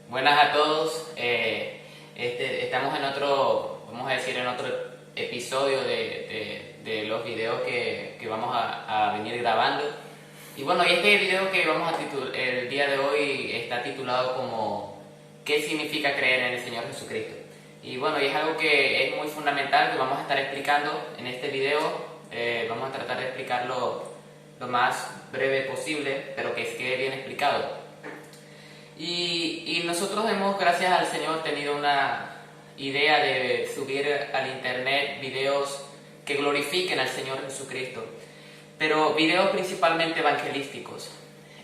Buenas a todos. Estamos en otro, vamos a decir, en otro episodio de los videos que vamos a venir grabando. Y bueno, y este video que vamos a titular el día de hoy está titulado como ¿qué significa creer en el Señor Jesucristo? Y bueno, y es algo que es muy fundamental que vamos a estar explicando en este video. Vamos a tratar de explicarlo lo más breve posible, pero que quede bien explicado. Y nosotros hemos, gracias al Señor, tenido una idea de subir al internet videos que glorifiquen al Señor Jesucristo, pero videos principalmente evangelísticos,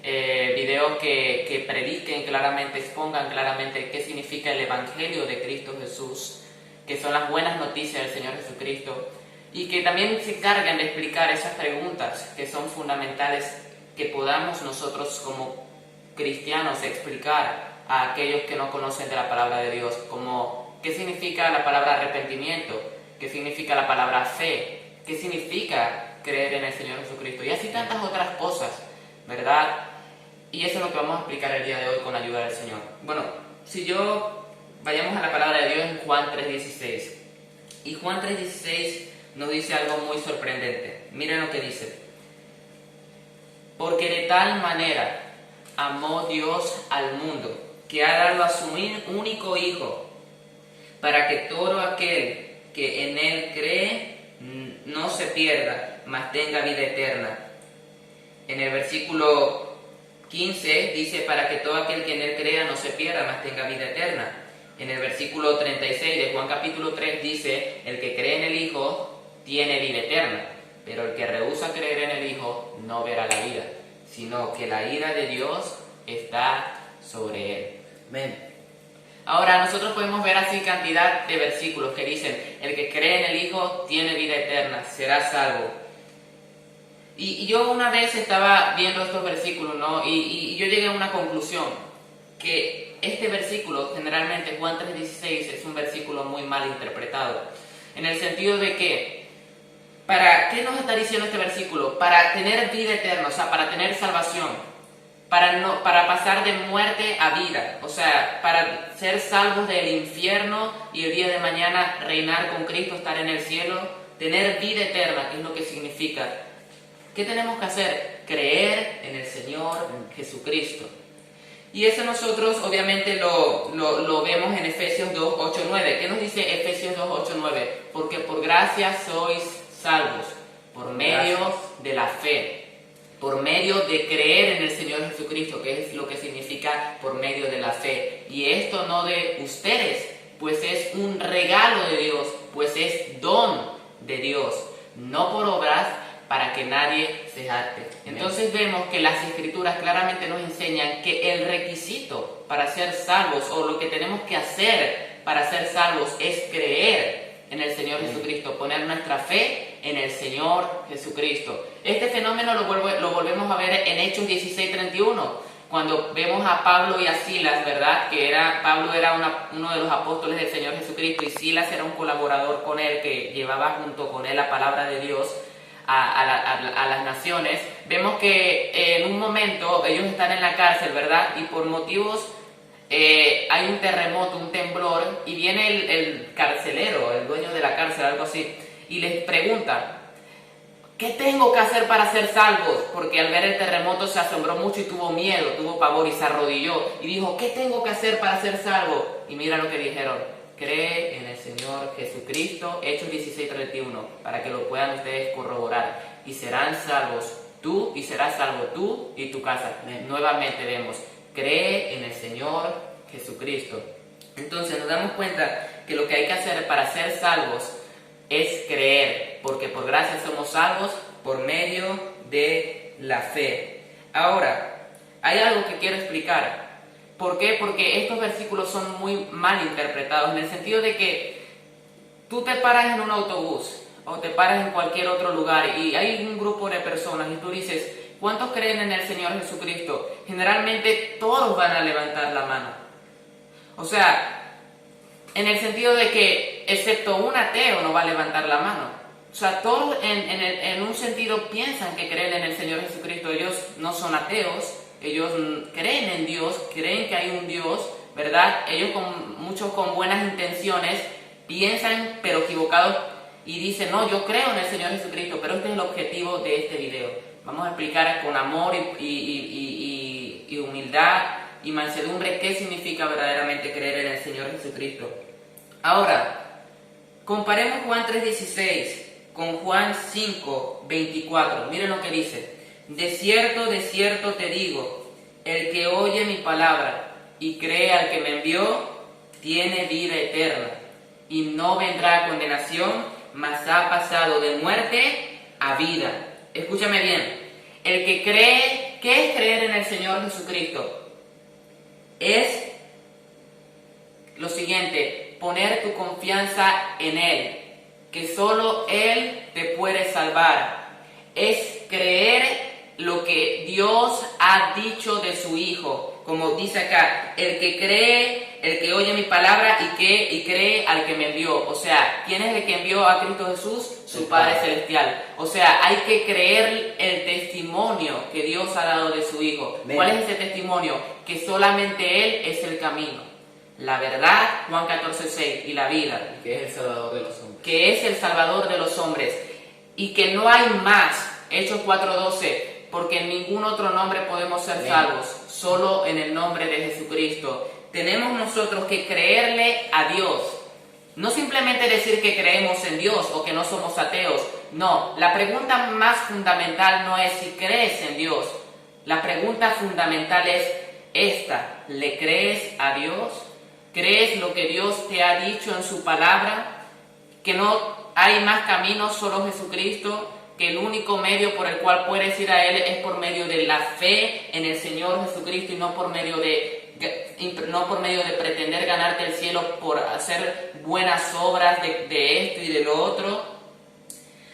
videos que prediquen claramente, expongan claramente qué significa el Evangelio de Cristo Jesús, que son las buenas noticias del Señor Jesucristo, y que también se encarguen de explicar esas preguntas que son fundamentales, que podamos nosotros como cristianos explicar a aquellos que no conocen de la palabra de Dios, como qué significa la palabra arrepentimiento, qué significa la palabra fe, qué significa creer en el Señor Jesucristo y así tantas otras cosas, ¿verdad? Y eso es lo que vamos a explicar el día de hoy con la ayuda del Señor. Bueno, vayamos a la palabra de Dios en Juan 3:16. Y Juan 3:16 nos dice algo muy sorprendente. Miren lo que dice: porque de tal manera amó Dios al mundo, que ha dado a su único Hijo, para que todo aquel que en Él cree no se pierda, mas tenga vida eterna. En el versículo 15 dice: para que todo aquel que en Él crea no se pierda, mas tenga vida eterna. En el versículo 36 de Juan capítulo 3 dice: el que cree en el Hijo tiene vida eterna, pero el que rehúsa creer en el Hijo no verá la vida, sino que la ira de Dios está sobre él. Amén. Ahora, nosotros podemos ver así cantidad de versículos que dicen: el que cree en el Hijo tiene vida eterna, será salvo. Y yo una vez estaba viendo estos versículos, ¿no? Y yo llegué a una conclusión, que este versículo, generalmente Juan 3:16, es un versículo muy mal interpretado, en el sentido de que, ¿para qué nos está diciendo este versículo? Para tener vida eterna, o sea, para tener salvación, para pasar de muerte a vida, o sea, para ser salvos del infierno y el día de mañana reinar con Cristo, estar en el cielo, tener vida eterna, que es lo que significa. ¿Qué tenemos que hacer? Creer en el Señor Jesucristo. Y eso nosotros obviamente lo vemos en Efesios 2:8-9. ¿Qué nos dice Efesios 2:8-9? Porque por gracia sois salvos, por medio de la fe, por medio de creer en el Señor Jesucristo, que es lo que significa por medio de la fe. Y esto no de ustedes, pues es un regalo de Dios, pues es don de Dios, no por obras, para que nadie se jacte. Entonces vemos que las Escrituras claramente nos enseñan que el requisito para ser salvos, o lo que tenemos que hacer para ser salvos, es creer en el Señor Jesucristo, poner nuestra fe en el Señor Jesucristo. Este fenómeno lo volvemos a ver en Hechos 16:31, cuando vemos a Pablo y a Silas, ¿verdad? Pablo era uno de los apóstoles del Señor Jesucristo, y Silas era un colaborador con él que llevaba junto con él la palabra de Dios a las naciones. Vemos que en un momento ellos están en la cárcel, ¿verdad? Y por motivos, hay un terremoto, un temblor, y viene el carcelero, el dueño de la cárcel, algo así, y les pregunta: ¿qué tengo que hacer para ser salvos? Porque al ver el terremoto se asombró mucho y tuvo miedo, tuvo pavor y se arrodilló y dijo: ¿qué tengo que hacer para ser salvo? Y mira lo que dijeron: cree en el Señor Jesucristo. Hechos 16:31, para que lo puedan ustedes corroborar, y serán salvos tú, y serás salvo tú y tu casa. Nuevamente vemos: cree en el Señor Jesucristo. Entonces nos damos cuenta que lo que hay que hacer para ser salvos es creer, porque por gracia somos salvos por medio de la fe. Ahora, hay algo que quiero explicar. ¿Por qué? Porque estos versículos son muy mal interpretados, en el sentido de que tú te paras en un autobús o te paras en cualquier otro lugar y hay un grupo de personas y tú dices: ¿cuántos creen en el Señor Jesucristo? Generalmente todos van a levantar la mano. O sea, en el sentido de que excepto un ateo no va a levantar la mano. O sea, todos en un sentido piensan que creen en el Señor Jesucristo. Ellos no son ateos, ellos creen en Dios, creen que hay un Dios ¿verdad? Ellos muchos con buenas intenciones piensan pero equivocados y dicen, no, yo creo en el Señor Jesucristo, pero este es el objetivo de este video. Vamos a explicar con amor y humildad y mansedumbre qué significa verdaderamente creer en el Señor Jesucristo. Ahora, comparemos Juan 3:16 con Juan 5:24. Miren lo que dice. De cierto te digo, el que oye mi palabra y cree al que me envió, tiene vida eterna, y no vendrá a condenación, mas ha pasado de muerte a vida. Escúchame bien, el que cree, ¿qué es creer en el Señor Jesucristo? Es lo siguiente, poner tu confianza en Él, que solo Él te puede salvar. Es creer lo que Dios ha dicho de su Hijo, como dice acá, el que cree, el que oye mi palabra y cree al que me envió. O sea, ¿quién es el que envió a Cristo Jesús? Su Padre Celestial. O sea, hay que creer el testimonio que Dios ha dado de su Hijo. Amén. ¿Cuál es ese testimonio? Que solamente Él es el camino, la verdad, Juan 14:6, y la vida. Que es el Salvador de los hombres. Que es el Salvador de los hombres. Y que no hay más, Hechos 4:12, porque en ningún otro nombre podemos ser salvos, solo en el nombre de Jesucristo. Tenemos nosotros que creerle a Dios. No simplemente decir que creemos en Dios o que no somos ateos. No, la pregunta más fundamental no es si crees en Dios. La pregunta fundamental es esta: ¿le crees a Dios? ¿Crees lo que Dios te ha dicho en su palabra? Que no hay más camino, solo Jesucristo. Que el único medio por el cual puedes ir a Él es por medio de la fe en el Señor Jesucristo y no por medio de pretender ganarte el cielo por hacer buenas obras de esto y de lo otro.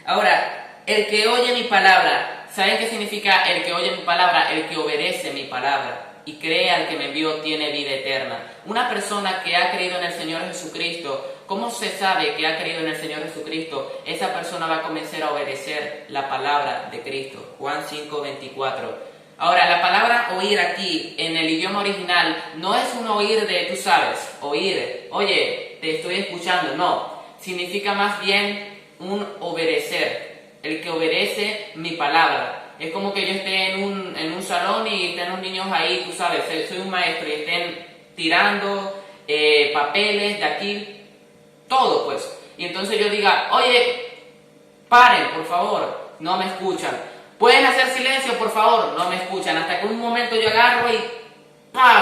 Ahora, el que oye mi palabra, ¿saben qué significa el que oye mi palabra? El que obedece mi palabra y cree al que me envió tiene vida eterna. Una persona que ha creído en el Señor Jesucristo, ¿cómo se sabe que ha creído en el Señor Jesucristo? Esa persona va a comenzar a obedecer la palabra de Cristo. Juan 5:24. Ahora, la palabra oír aquí, en el idioma original, no es un oír de, tú sabes, oír, oye, te estoy escuchando, no. Significa más bien un obedecer, el que obedece mi palabra. Es como que yo esté en un salón y estén los niños ahí, tú sabes, soy un maestro y estén tirando papeles de aquí, todo pues. Y entonces yo diga, oye, paren, por favor, no me escuchan. ¿Pueden hacer silencio, por favor? No me escuchan. Hasta que un momento yo agarro y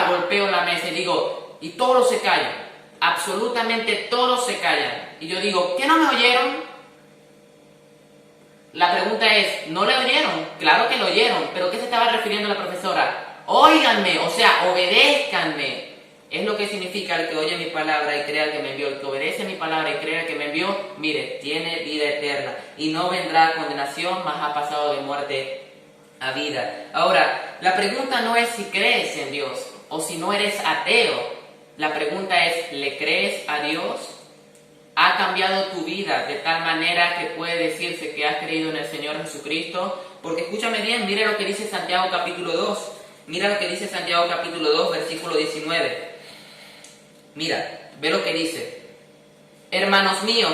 golpeo la mesa y digo, y todos se callan. Absolutamente todos se callan. Y yo digo, ¿qué no me oyeron? La pregunta es, ¿no le oyeron? Claro que lo oyeron, pero ¿qué se estaba refiriendo la profesora? Óiganme, o sea, obedézcanme. Es lo que significa el que oye mi palabra y crea al que me envió. El que obedece mi palabra y crea al que me envió, mire, tiene vida eterna y no vendrá a condenación, mas ha pasado de muerte a vida. Ahora, la pregunta no es si crees en Dios o si no eres ateo. La pregunta es, ¿le crees a Dios? ¿Ha cambiado tu vida de tal manera que puede decirse que has creído en el Señor Jesucristo? Porque escúchame bien, mira lo que dice Santiago capítulo 2. Mira lo que dice Santiago capítulo 2, versículo 19. Mira, ve lo que dice. Hermanos míos,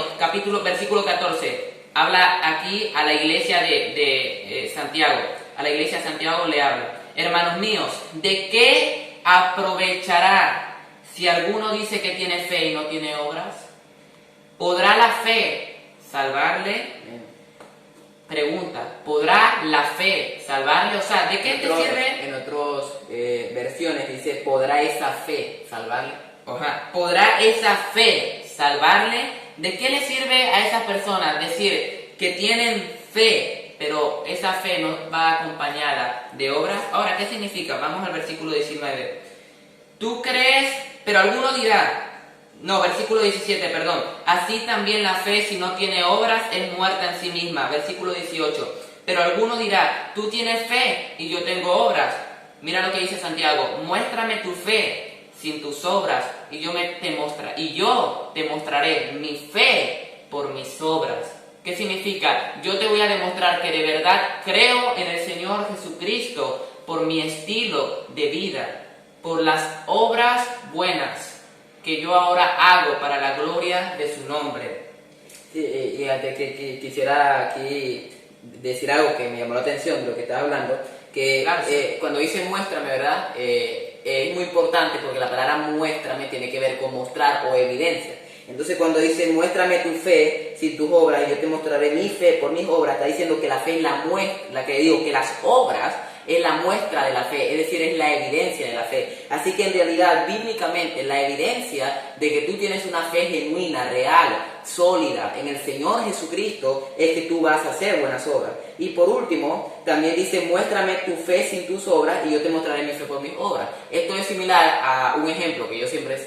versículo 14. Habla aquí a la iglesia de Santiago. A la iglesia de Santiago le habla. Hermanos míos, ¿de qué aprovechará si alguno dice que tiene fe y no tiene obras? ¿Podrá la fe salvarle? Pregunta, ¿podrá la fe salvarle? O sea, ¿de qué te sirve? En otras versiones dice, ¿podrá esa fe salvarle? Ojalá. ¿Podrá esa fe salvarle? ¿De qué le sirve a esas personas decir que tienen fe, pero esa fe no va acompañada de obras? Ahora, ¿qué significa? Vamos al versículo 19. Tú crees, pero alguno dirá, no, versículo 17, perdón. Así también la fe, si no tiene obras, es muerta en sí misma. Versículo 18. Pero alguno dirá, tú tienes fe y yo tengo obras. Mira lo que dice Santiago. Muéstrame tu fe sin tus obras y yo te mostraré mi fe por mis obras. ¿Qué significa? Yo te voy a demostrar que de verdad creo en el Señor Jesucristo por mi estilo de vida. por las obras buenas que yo ahora hago para la gloria de su nombre. Sí, y antes que quisiera aquí decir algo que me llamó la atención de lo que estaba hablando, que Claro, sí. cuando dice muéstrame, ¿verdad? Es muy importante porque la palabra muéstrame tiene que ver con mostrar o evidencia. Entonces cuando dice muéstrame tu fe sin tus obras y yo te mostraré mi fe por mis obras, está diciendo que la fe es que las obras es la muestra de la fe, es decir, es la evidencia de la fe. Así que en realidad, bíblicamente, la evidencia de que tú tienes una fe genuina, real, sólida en el Señor Jesucristo es que tú vas a hacer buenas obras. Y por último, también dice, muéstrame tu fe sin tus obras y yo te mostraré mi fe por mis obras. Esto es similar a un ejemplo que yo siempre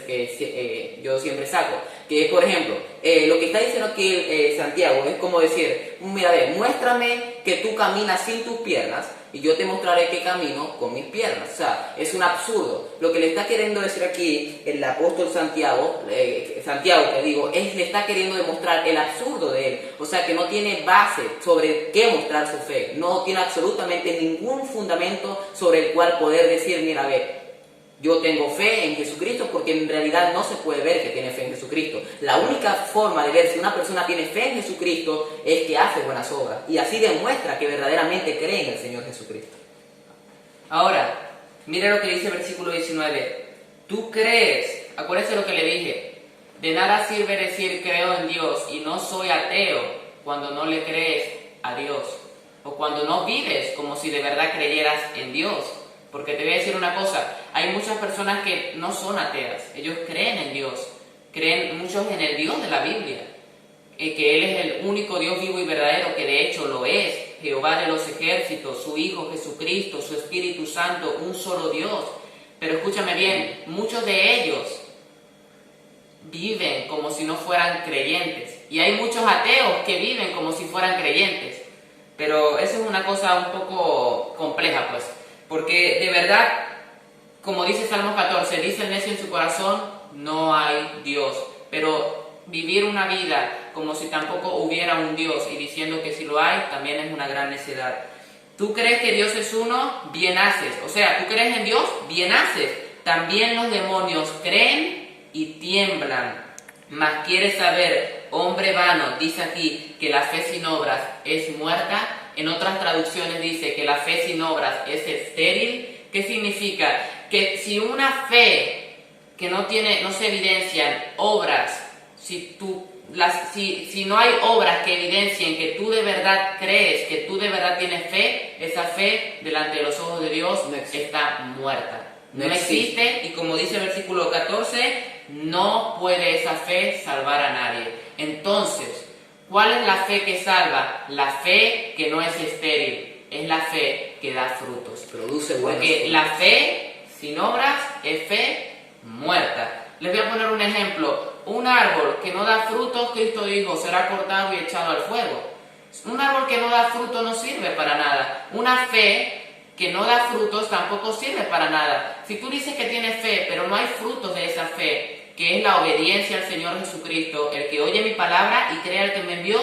saco, que es, por ejemplo, lo que está diciendo aquí Santiago es como decir, mira, muéstrame que tú caminas sin tus piernas y yo te mostraré que camino con mis piernas. O sea, es un absurdo. Lo que le está queriendo decir aquí el apóstol Santiago, le está queriendo demostrar el absurdo de él. O sea, que no tiene base sobre qué mostrar su fe. No tiene absolutamente ningún fundamento sobre el cual poder decir, mira, yo tengo fe en Jesucristo, porque en realidad no se puede ver que tiene fe en Jesucristo. La única forma de ver si una persona tiene fe en Jesucristo es que hace buenas obras. Y así demuestra que verdaderamente cree en el Señor Jesucristo. Ahora, mire lo que dice el versículo 19. Tú crees, acuérdese lo que le dije, de nada sirve decir creo en Dios y no soy ateo cuando no le crees a Dios, o cuando no vives como si de verdad creyeras en Dios. Porque te voy a decir una cosa, hay muchas personas que no son ateas, ellos creen en Dios, creen muchos en el Dios de la Biblia, que Él es el único Dios vivo y verdadero, que de hecho lo es, Jehová de los ejércitos, su Hijo Jesucristo, su Espíritu Santo, un solo Dios. Pero escúchame bien, muchos de ellos viven como si no fueran creyentes, y hay muchos ateos que viven como si fueran creyentes, pero eso es una cosa un poco compleja, pues. Porque de verdad, como dice Salmos 14, dice el necio en su corazón, no hay Dios. Pero vivir una vida como si tampoco hubiera un Dios y diciendo que si lo hay, también es una gran necedad. Tú crees que Dios es uno, bien haces. O sea, tú crees en Dios, bien haces. También los demonios creen y tiemblan. Mas quieres saber, hombre vano, dice aquí que la fe sin obras es muerta. En otras traducciones dice que la fe sin obras es estéril. ¿Qué significa? Que si una fe que no se evidencian obras, si no hay obras que evidencien que tú de verdad crees, que tú de verdad tienes fe, esa fe delante de los ojos de Dios está muerta. No existe, y como dice el versículo 14, no puede esa fe salvar a nadie. Entonces, ¿cuál es la fe que salva? La fe que no es estéril, es la fe que da frutos. Produce buenos frutos. Porque la fe sin obras es fe muerta. Les voy a poner un ejemplo. Un árbol que no da frutos, Cristo dijo, será cortado y echado al fuego. Un árbol que no da fruto no sirve para nada. Una fe que no da frutos tampoco sirve para nada. Si tú dices que tienes fe, pero no hay frutos de esa fe, que es la obediencia al Señor Jesucristo, el que oye mi palabra y cree al que me envió,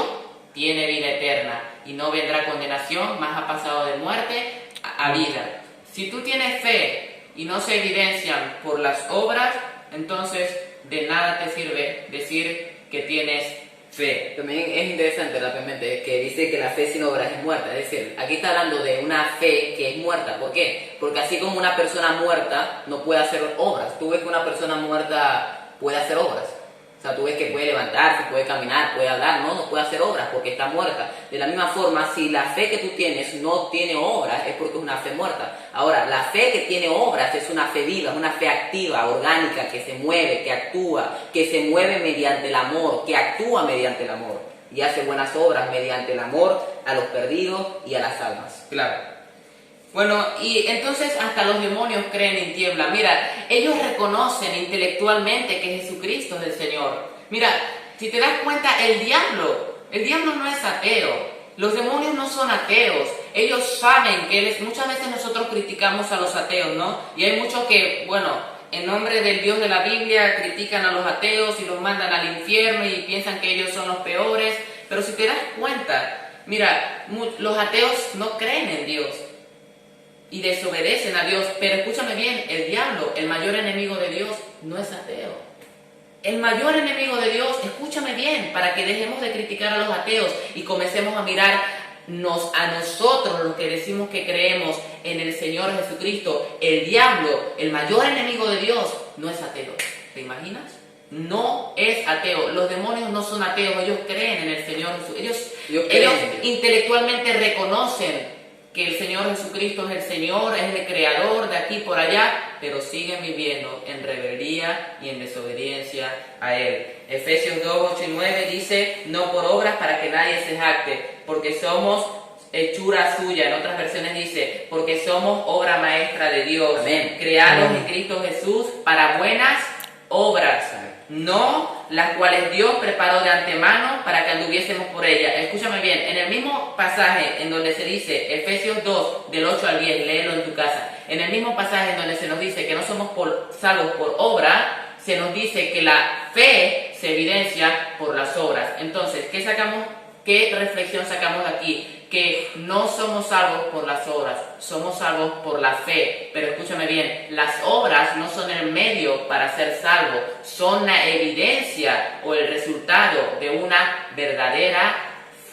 tiene vida eterna y no vendrá condenación, más ha pasado de muerte a vida. Si tú tienes fe y no se evidencian por las obras, entonces de nada te sirve decir que tienes fe. También es interesante rápidamente que dice que la fe sin obras es muerta. Es decir, aquí está hablando de una fe que es muerta. ¿Por qué? Porque así como una persona muerta no puede hacer obras, tú ves que una persona muerta puede hacer obras. O sea, tú ves que puede levantarse, puede caminar, puede hablar, no puede hacer obras porque está muerta. De la misma forma, si la fe que tú tienes no tiene obras, es porque es una fe muerta. Ahora, la fe que tiene obras es una fe viva, es una fe activa, orgánica, que se mueve, que actúa, que se mueve mediante el amor, que actúa mediante el amor y hace buenas obras mediante el amor a los perdidos y a las almas. Claro. Bueno, y entonces hasta los demonios creen en tiembla. Mira, ellos reconocen intelectualmente que Jesucristo es el Señor. Mira, si te das cuenta, el diablo no es ateo. Los demonios no son ateos. Ellos saben que Él es... Muchas veces nosotros criticamos a los ateos, ¿no? Y hay muchos que, bueno, en nombre del Dios de la Biblia critican a los ateos y los mandan al infierno y piensan que ellos son los peores. Pero si te das cuenta, mira, los ateos no creen en Dios. y desobedecen a Dios. Pero escúchame bien, el diablo, el mayor enemigo de Dios, no es ateo. El mayor enemigo de Dios, escúchame bien, para que dejemos de criticar a los ateos y comencemos a mirarnos a nosotros, los que decimos que creemos en el Señor Jesucristo. El diablo, el mayor enemigo de Dios, no es ateo. ¿Te imaginas? No es ateo. Los demonios no son ateos, ellos creen en el Señor Jesús. Ellos intelectualmente reconocen que el Señor Jesucristo es el Señor, es el creador de aquí por allá, pero siguen viviendo en rebeldía y en desobediencia a Él. Efesios 2, 8 y 9 dice, no por obras para que nadie se jacte, porque somos hechura suya. En otras versiones dice, porque somos obra maestra de Dios, amén, creados en Cristo Jesús para buenas obras, no las cuales Dios preparó de antemano para que anduviésemos por ellas. Escúchame bien, en el mismo pasaje en donde se dice, Efesios 2, del 8 al 10, léelo en tu casa, en el mismo pasaje en donde se nos dice que no somos salvos por obra, se nos dice que la fe se evidencia por las obras. Entonces, ¿qué reflexión sacamos de aquí? Que no somos salvos por las obras, somos salvos por la fe. Pero escúchame bien, las obras no son el medio para ser salvo, son la evidencia o el resultado de una verdadera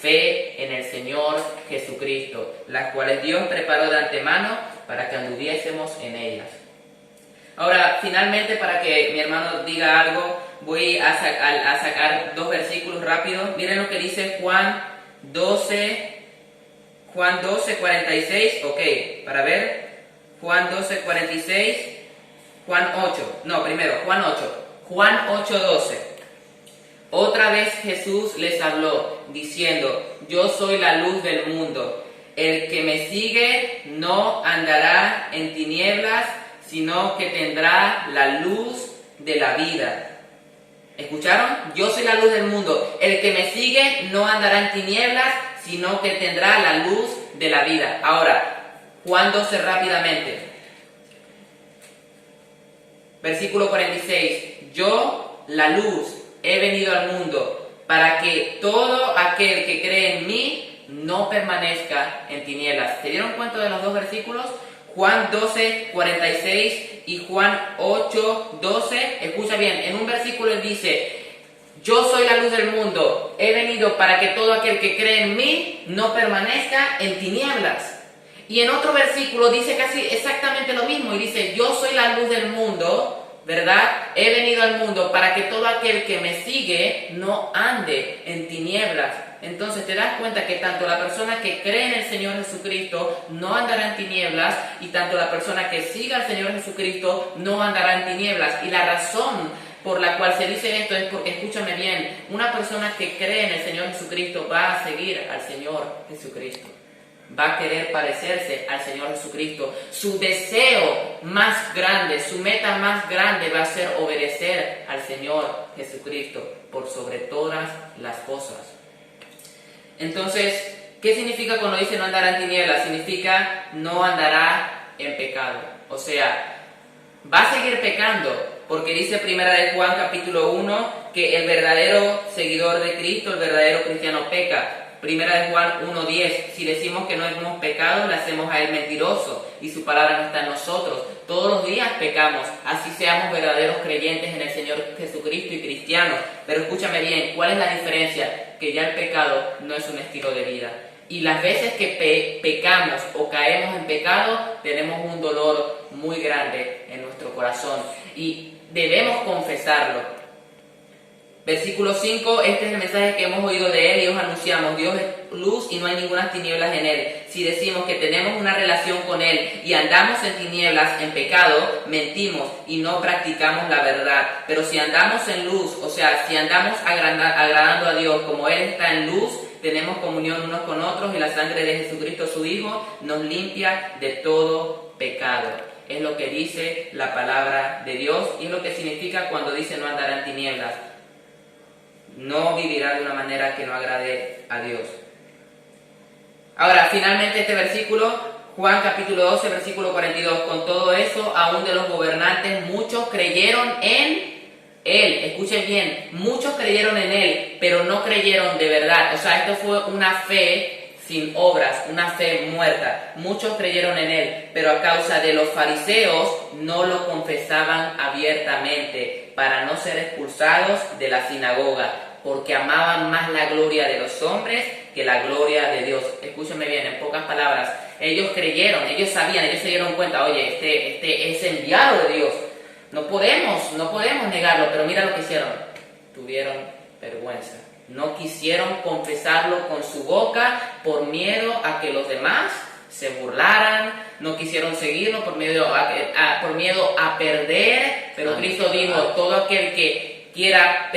fe en el Señor Jesucristo, las cuales Dios preparó de antemano para que anduviésemos en ellas. Ahora, finalmente, para que mi hermano diga algo, voy a sacar dos versículos rápidos. Miren lo que dice Juan 12, 46, ok, para ver, Juan 12, 46, Juan 8, 12. Otra vez Jesús les habló, diciendo, yo soy la luz del mundo, el que me sigue no andará en tinieblas, sino que tendrá la luz de la vida. ¿Escucharon? Yo soy la luz del mundo, el que me sigue no andará en tinieblas, sino que tendrá la luz de la vida. Ahora, Juan 12 rápidamente. Versículo 46. Yo, la luz, he venido al mundo para que todo aquel que cree en mí no permanezca en tinieblas. ¿Se dieron cuenta de los dos versículos? Juan 12, 46 y Juan 8, 12. Escucha bien, en un versículo él dice, yo soy la luz del mundo, he venido para que todo aquel que cree en mí no permanezca en tinieblas. Y en otro versículo dice casi exactamente lo mismo y dice, yo soy la luz del mundo, ¿verdad? He venido al mundo para que todo aquel que me sigue no ande en tinieblas. Entonces te das cuenta que tanto la persona que cree en el Señor Jesucristo no andará en tinieblas y tanto la persona que siga al Señor Jesucristo no andará en tinieblas. Y la razón por la cual se dice esto es porque, escúchame bien, una persona que cree en el Señor Jesucristo va a seguir al Señor Jesucristo. Va a querer parecerse al Señor Jesucristo. Su deseo más grande, su meta más grande va a ser obedecer al Señor Jesucristo por sobre todas las cosas. Entonces, ¿qué significa cuando dice no andará en tinieblas? Significa no andará en pecado. O sea, va a seguir pecando, porque dice Primera de Juan capítulo 1 que el verdadero seguidor de Cristo, el verdadero cristiano peca. Primera de Juan 1:10, si decimos que no hemos pecado, le hacemos a Él mentiroso y su palabra no está en nosotros. Todos los días pecamos, así seamos verdaderos creyentes en el Señor Jesucristo y cristianos. Pero escúchame bien, ¿cuál es la diferencia? Que ya el pecado no es un estilo de vida. Y las veces que pecamos o caemos en pecado, tenemos un dolor muy grande en nuestro corazón y debemos confesarlo. Versículo 5, este es el mensaje que hemos oído de Él y os anunciamos, Dios es luz y no hay ninguna tinieblas en Él. Si decimos que tenemos una relación con Él y andamos en tinieblas, en pecado, mentimos y no practicamos la verdad. Pero si andamos en luz, o sea, si andamos agradando a Dios como Él está en luz, tenemos comunión unos con otros y la sangre de Jesucristo su Hijo nos limpia de todo pecado. Es lo que dice la palabra de Dios y es lo que significa cuando dice no andará en tinieblas. No vivirá de una manera que no agrade a Dios. Ahora, finalmente este versículo, Juan capítulo 12, versículo 42. Con todo eso, aún de los gobernantes, muchos creyeron en Él. Escuchen bien, muchos creyeron en Él, pero no creyeron de verdad. O sea, esto fue una fe sin obras, una fe muerta. Muchos creyeron en él, pero a causa de los fariseos no lo confesaban abiertamente para no ser expulsados de la sinagoga, porque amaban más la gloria de los hombres que la gloria de Dios. Escúchame bien, en pocas palabras, ellos creyeron, ellos sabían, ellos se dieron cuenta, oye, este es enviado de Dios. No podemos negarlo, pero mira lo que hicieron. Tuvieron vergüenza. No quisieron confesarlo con su boca por miedo a que los demás se burlaran. No quisieron seguirlo por miedo a perder. Pero Cristo dijo, todo aquel que quiera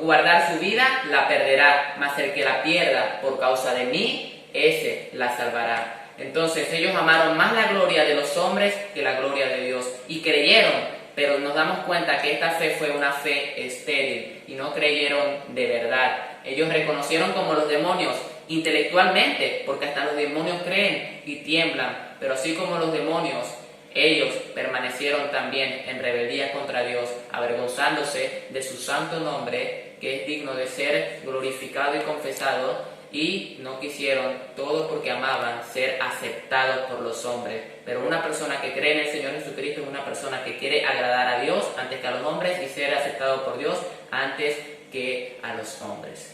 guardar su vida, la perderá. Mas el que la pierda por causa de mí, ese la salvará. Entonces ellos amaron más la gloria de los hombres que la gloria de Dios. Y creyeron. Pero nos damos cuenta que esta fe fue una fe estéril y no creyeron de verdad. Ellos reconocieron como los demonios intelectualmente, porque hasta los demonios creen y tiemblan. Pero así como los demonios, ellos permanecieron también en rebeldía contra Dios, avergonzándose de su santo nombre, que es digno de ser glorificado y confesado. Y no quisieron, todo porque amaban ser aceptados por los hombres. Pero una persona que cree en el Señor Jesucristo es una persona que quiere agradar a Dios antes que a los hombres y ser aceptado por Dios antes que a los hombres.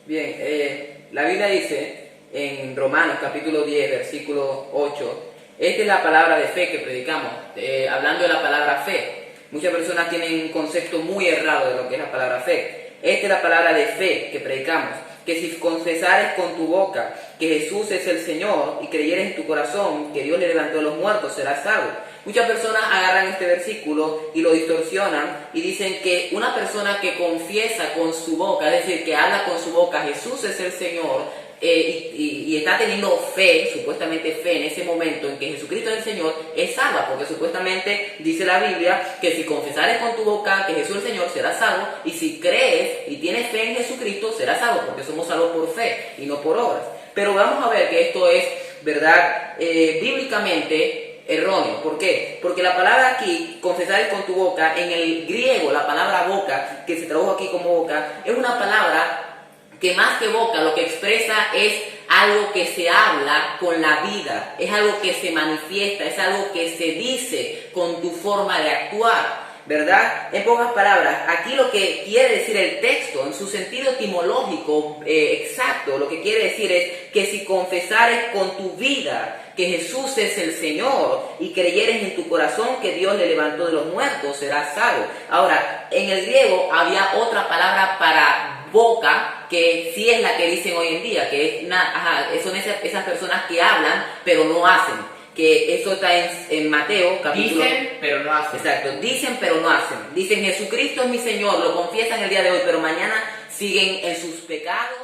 Bien, la Biblia dice en Romanos capítulo 10, versículo 8, esta es la palabra de fe que predicamos, hablando de la palabra fe. Muchas personas tienen un concepto muy errado de lo que es la palabra fe. Esta es la palabra de fe que predicamos. Que si confesares con tu boca que Jesús es el Señor y creyeres en tu corazón que Dios le levantó de los muertos, serás salvo. Muchas personas agarran este versículo y lo distorsionan y dicen que una persona que confiesa con su boca, es decir, que habla con su boca, Jesús es el Señor, y está teniendo fe, supuestamente fe en ese momento en que Jesucristo es el Señor, es salva, porque supuestamente dice la Biblia que si confesares con tu boca que Jesús es el Señor, serás salvo, y si crees y tienes fe en Jesucristo, serás salvo, porque somos salvos por fe y no por obras. Pero vamos a ver que esto es, ¿verdad?, bíblicamente erróneo. ¿Por qué? Porque la palabra aquí, confesar con tu boca, en el griego, la palabra boca, que se tradujo aquí como boca, es una palabra que más que boca lo que expresa es algo que se habla con la vida, es algo que se manifiesta, es algo que se dice con tu forma de actuar, ¿verdad? En pocas palabras, aquí lo que quiere decir el texto, en su sentido etimológico exacto, lo que quiere decir es que si confesares con tu vida que Jesús es el Señor y creyeres en tu corazón que Dios le levantó de los muertos, serás salvo. Ahora, en el griego había otra palabra para boca, que sí es la que dicen hoy en día, que es son esas personas que hablan pero no hacen, que eso está en Mateo capítulo... Dicen pero no hacen. Exacto, dicen pero no hacen. Dicen Jesucristo es mi Señor, lo confiesan el día de hoy, pero mañana siguen en sus pecados.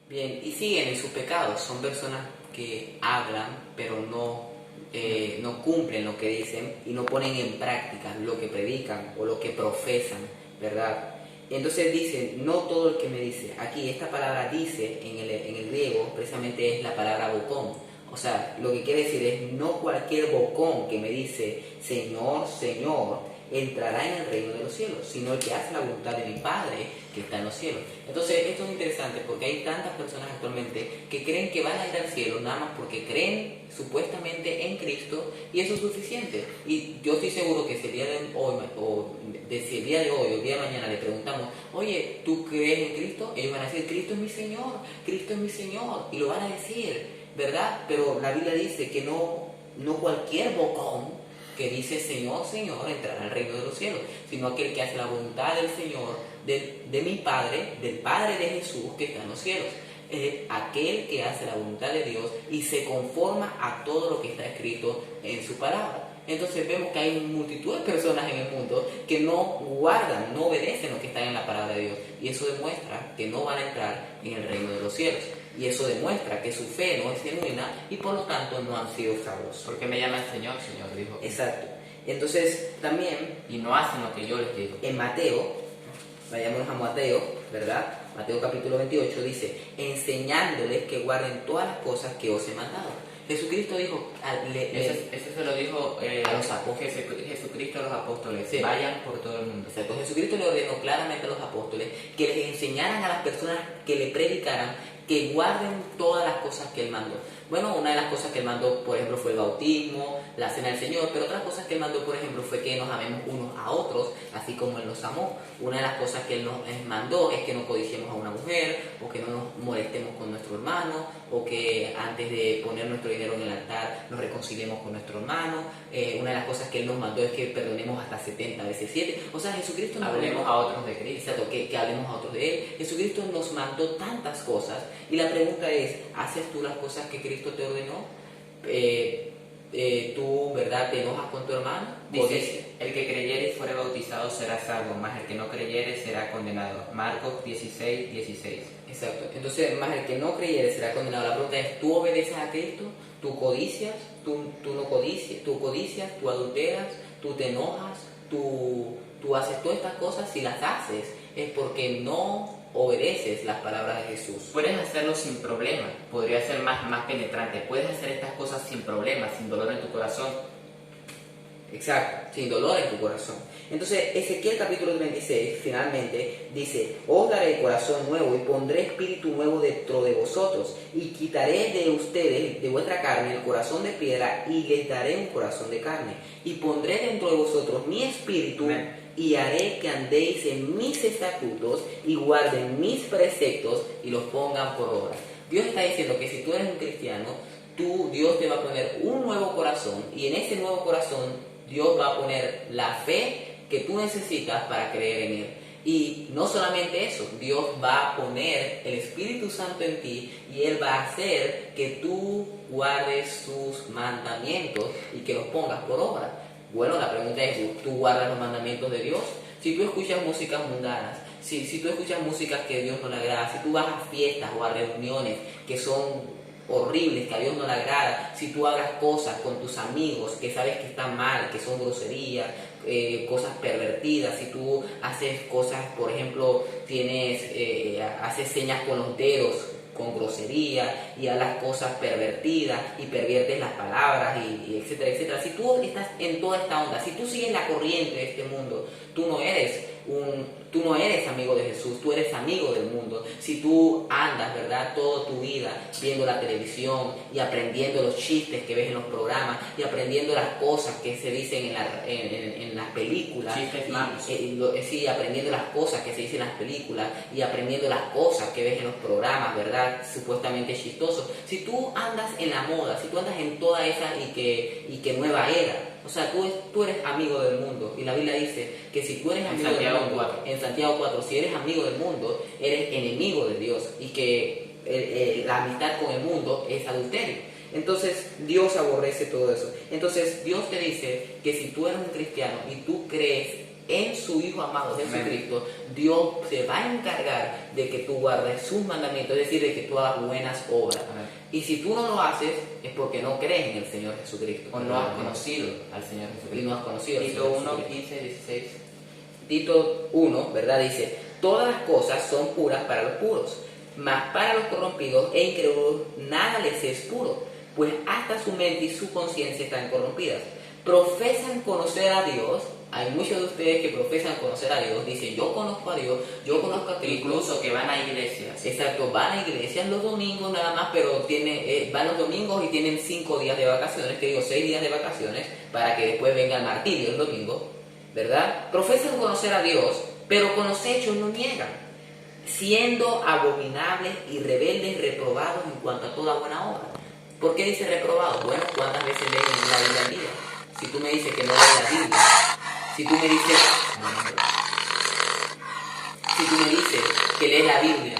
Bien, y siguen en sus pecados. Son personas que hablan pero no cumplen lo que dicen y no ponen en práctica lo que predican o lo que profesan, ¿verdad? Entonces dice, no todo el que me dice, aquí esta palabra dice en el griego precisamente es la palabra bocón. O sea, lo que quiere decir es no cualquier bocón que me dice Señor, Señor, entrará en el reino de los cielos, sino el que hace la voluntad de mi Padre que está en los cielos. Entonces esto es interesante porque hay tantas personas actualmente que creen que van a ir al cielo nada más porque creen supuestamente en Cristo y eso es suficiente. Y yo estoy seguro que si el día de hoy o el día de hoy o el día de mañana le preguntamos, oye, ¿tú crees en Cristo? Ellos van a decir, Cristo es mi Señor, Cristo es mi Señor, y lo van a decir, ¿verdad? Pero la Biblia dice que no cualquier bocón que dice Señor, Señor, entrará al reino de los cielos, sino aquel que hace la voluntad del Señor, de mi Padre, del Padre de Jesús que está en los cielos. Aquel que hace la voluntad de Dios y se conforma a todo lo que está escrito en su palabra. Entonces vemos que hay multitud de personas en el mundo que no guardan, no obedecen lo que está en la palabra de Dios, y eso demuestra que no van a entrar en el reino de los cielos. Y eso demuestra que su fe no es genuina y por lo tanto no han sido salvos. Porque me llaman Señor, Señor, dijo. Exacto. Entonces también... Y no hacen lo que yo les digo. En Mateo, vayámonos a Mateo, ¿verdad? Mateo capítulo 28 dice, enseñándoles que guarden todas las cosas que os he mandado. Jesucristo dijo, Eso se lo dijo a los apóstoles. Jesucristo a los apóstoles, Sí. vayan por todo el mundo. Exacto. Jesucristo le ordenó claramente a los apóstoles que les enseñaran a las personas que le predicaran que guarden todas las cosas que Él mandó. Bueno, una de las cosas que Él mandó, por ejemplo, fue el bautismo, la cena del Señor, pero otras cosas que Él mandó, por ejemplo, fue que nos amemos unos a otros, así como Él nos amó. Una de las cosas que Él nos mandó es que no codiciemos a una mujer, o que no nos molestemos con nuestro hermano, o que antes de poner nuestro dinero en el altar nos reconciliemos con nuestro hermano. Una de las cosas que Él nos mandó es que perdonemos hasta 70 veces 7. O sea, Jesucristo nos Hablemos a otros de Cristo. Exacto, que hablemos a otros de Él. Jesucristo nos mandó tantas cosas y la pregunta es, ¿haces tú las cosas que Cristo te ordenó? Tú, ¿verdad? ¿Te enojas con tu hermano? Dice, el que creyere y fuere bautizado será salvo, mas el que no creyere será condenado. Marcos 16, 16. Exacto. Entonces, más el que no creyere será condenado. La pregunta es, ¿tú obedeces a Cristo? ¿Tú codicias? ¿Tú no codicias? ¿Tú codicias? ¿Tú adulteras? ¿Tú te enojas? ¿Tú haces todas estas cosas? Si las haces, es porque no obedeces las palabras de Jesús. Puedes hacerlo sin problema, podría ser más penetrante. Puedes hacer estas cosas sin problema, sin dolor en tu corazón. Exacto, sin dolor en tu corazón. Entonces, Ezequiel capítulo 36, finalmente, dice, os daré corazón nuevo y pondré espíritu nuevo dentro de vosotros y quitaré de ustedes, de vuestra carne, el corazón de piedra y les daré un corazón de carne. Y pondré dentro de vosotros mi espíritu. Amén. Y haré que andéis en mis estatutos y guarden mis preceptos y los pongan por obra. Dios está diciendo que si tú eres un cristiano, Dios te va a poner un nuevo corazón y en ese nuevo corazón Dios va a poner la fe que tú necesitas para creer en Él. Y no solamente eso, Dios va a poner el Espíritu Santo en ti y Él va a hacer que tú guardes sus mandamientos y que los pongas por obra. Bueno, la pregunta es, ¿tú guardas los mandamientos de Dios? Si tú escuchas músicas mundanas, si tú escuchas músicas que a Dios no le agrada, si tú vas a fiestas o a reuniones que son horribles, que a Dios no le agrada, si tú hagas cosas con tus amigos que sabes que están mal, que son groserías, cosas pervertidas, si tú haces cosas, por ejemplo, haces señas con los dedos, con grosería y hablas cosas pervertidas y perviertes las palabras y etcétera, etcétera. Si tú estás en toda esta onda, si tú sigues la corriente de este mundo, tú no eres amigo de Jesús, tú eres amigo del mundo. Si tú andas, ¿verdad?, toda tu vida viendo la televisión y aprendiendo los chistes que ves en los programas y aprendiendo las cosas que se dicen en las películas. Chistes malos. Sí, aprendiendo las cosas que se dicen en las películas y aprendiendo las cosas que ves en los programas, ¿verdad?, supuestamente chistosos. Si tú andas en la moda, si tú andas en toda esa y que nueva era, o sea, tú eres amigo del mundo. Y la Biblia dice que si tú eres amigo del mundo, en Santiago 4, si eres amigo del mundo, eres enemigo de Dios. Y que la amistad con el mundo es adulterio. Entonces, Dios aborrece todo eso. Entonces, Dios te dice que si tú eres un cristiano y tú crees en su Hijo amado Jesucristo, Dios se va a encargar de que tú guardes sus mandamientos, es decir, de que tú hagas buenas obras. Amén. Y si tú no lo haces, es porque no crees en el Señor Jesucristo. O no has conocido al Señor Y Jesucristo. no has conocido al Tito Señor 1, Jesucristo. 15, 16. Tito 1, ¿verdad? Dice, todas las cosas son puras para los puros, mas para los corrompidos e incrédulos nada les es puro, pues hasta su mente y su conciencia están corrompidas. Profesan conocer a Dios. Hay muchos de ustedes que profesan conocer a Dios, dicen, yo conozco a Dios, yo conozco a Cristo. Incluso que van a iglesias. Exacto, van a iglesias los domingos nada más, pero van los domingos y tienen 5 días de vacaciones, 6 días de vacaciones, para que después venga el martirio el domingo, ¿verdad? Profesan conocer a Dios, pero con los hechos lo niegan, siendo abominables y rebeldes, reprobados en cuanto a toda buena obra. ¿Por qué dice reprobados? Bueno, ¿cuántas veces leen la Biblia al día? Si tú me dices que no lees la Biblia, si tú me dices que lees la Biblia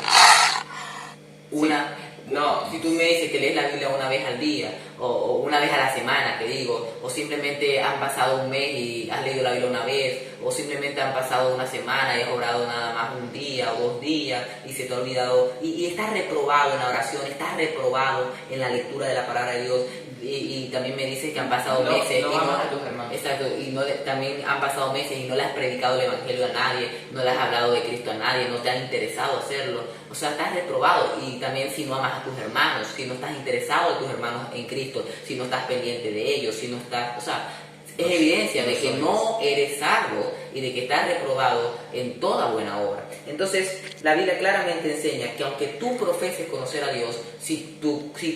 si tú me dices que lees la Biblia una vez al día o una vez a la semana, te digo, o simplemente han pasado un mes y has leído la Biblia una vez, o simplemente han pasado una semana y has orado nada más un día o 2 días y se te ha olvidado, y estás reprobado en la oración, estás reprobado en la lectura de la palabra de Dios, y también me dices que han pasado meses no amas a tus hermanos. Exacto, y también han pasado meses y no le has predicado el Evangelio a nadie, no le has hablado de Cristo a nadie, no te ha interesado hacerlo, o sea, estás reprobado. Y también si no amas a a tus hermanos, si no estás interesado en tus hermanos en Cristo, si no estás pendiente de ellos, si no estás, o sea, es evidencia de que no eres salvo y de que estás reprobado en toda buena obra. Entonces, la Biblia claramente enseña que aunque tú profeses conocer a Dios, si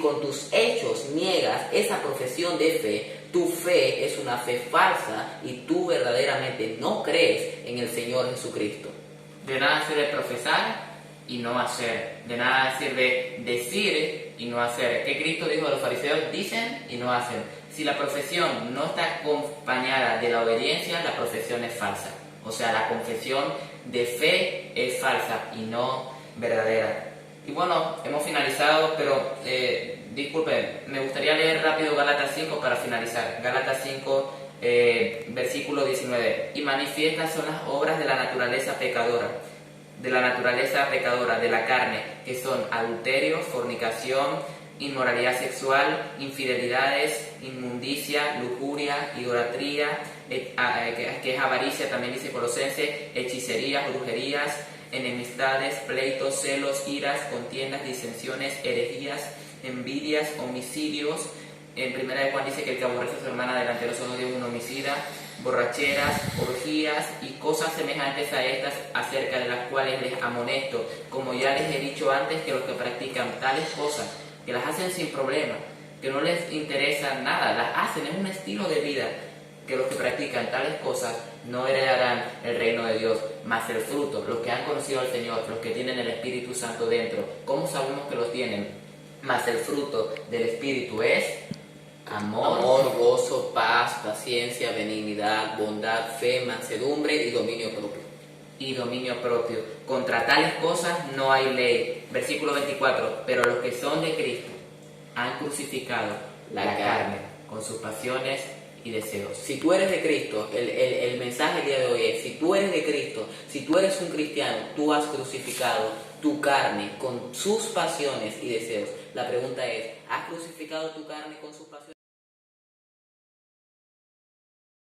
con tus hechos niegas esa profesión de fe, tu fe es una fe falsa y tú verdaderamente no crees en el Señor Jesucristo. De nada sirve profesar y no hacer. De nada sirve decir y no hacer. ¿Qué Cristo dijo a los fariseos? Dicen y no hacen. Si la profesión no está acompañada de la obediencia, la profesión es falsa. O sea, la confesión de fe es falsa y no verdadera. Y bueno, hemos finalizado, pero disculpen, me gustaría leer rápido Gálatas 5 para finalizar. Gálatas 5, versículo 19. Y manifiestas son las obras de la naturaleza pecadora, de la carne, que son adulterio, fornicación, inmoralidad sexual, infidelidades, inmundicia, lujuria, idolatría, que es avaricia, también dice Colosenses, hechicerías, brujerías, enemistades, pleitos, celos, iras, contiendas, disensiones, herejías, envidias, homicidios. En primera de Juan dice que el que aborrece a su hermana delante de los ojos de un homicida, borracheras, orgías y cosas semejantes a estas, acerca de las cuales les amonesto, como ya les he dicho antes, que los que practican tales cosas, que las hacen sin problema, que no les interesa nada, las hacen, es un estilo de vida, que los que practican tales cosas no heredarán el reino de Dios, mas el fruto, los que han conocido al Señor, los que tienen el Espíritu Santo dentro. ¿Cómo sabemos que los tienen? Mas el fruto del Espíritu es amor, gozo, paz, paciencia, benignidad, bondad, fe, mansedumbre y dominio propio. Contra tales cosas no hay ley. Versículo 24. Pero los que son de Cristo han crucificado la carne con sus pasiones y deseos. Si tú eres de Cristo, el mensaje el día de hoy es, si tú eres de Cristo, si tú eres un cristiano, tú has crucificado tu carne con sus pasiones y deseos. La pregunta es, ¿has crucificado tu carne con sus pasiones?